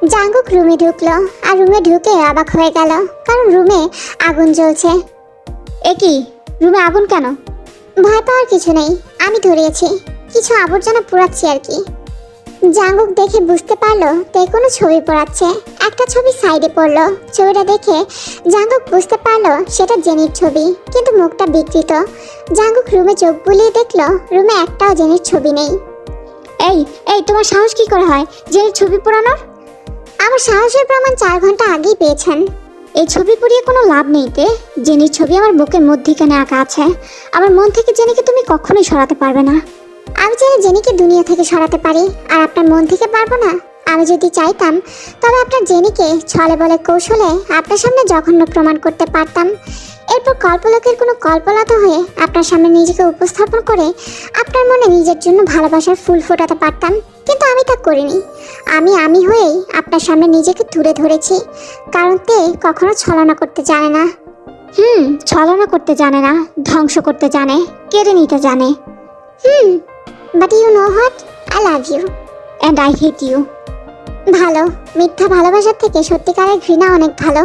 Jungkook রুমে ঢুকলো আর রুমে ঢুকে অবাক হয়ে গেল, কারণ রুমে আগুন জ্বলছে। এ কি, রুমে আগুন কেন? ভয় পাওয়ার কিছু নেই, আমি ধরিয়েছি, কিছু আবর্জনা পোড়াচ্ছি আর কি। জাঙ্কুক দেখে বুঝতে পারলো তে কোনো ছবি পোড়াচ্ছে। একটা ছবি সাইডে পড়লো, ছবিটা দেখে জাঙ্কুক বুঝতে পারলো সেটা জেনির ছবি, কিন্তু মুখটা বিকৃত। জাঙ্কুক রুমে চোখ বুলিয়ে দেখলো রুমে একটাও জেনির ছবি নেই। এই এই তোমার সাহস কি করে হয় জেনির ছবি পোড়ানোর? আমার সাহসের প্রমাণ 4 ঘন্টা আগেই পেয়েছেন। এই ছবি পুড়িয়ে কোনো লাভ নেই তে। জেনির ছবি আমার বুকের মধ্যিখানে আঁকা আছে। আমার মন থেকে জেনিকে তুমি কখনোই সরাতে পারবে না। আমি চাইলে জেনিকে দুনিয়া থেকে সরাতে পারি, আর আপনার মন থেকে পারবো না। আমি যদি চাইতাম তবে আপনার জেনিকে ছলে বলে কৌশলে আপনার সামনে জঘন্য প্রমাণ করতে পারতাম। এরপর কল্পলোকের কোনো কল্পলতা হয়ে আপনার সামনে নিজেকে উপস্থাপন করে আপনার মনে নিজের জন্য ভালোবাসার ফুল ফোটাতে পারতাম, কিন্তু আমি তা করিনি। আমি হয়েই আপনার সামনে নিজেকে তুলে ধরেছি, কারণ তে কখনো ছলনা করতে জানে না। ছলনা করতে জানে না, ধ্বংস করতে জানে, কেড়ে নিতে জানে। But you know what, I love you and I hate you. ভালো, মিথ্যা ভালোবাসার থেকে সত্যিকারের ঘৃণা অনেক ভালো।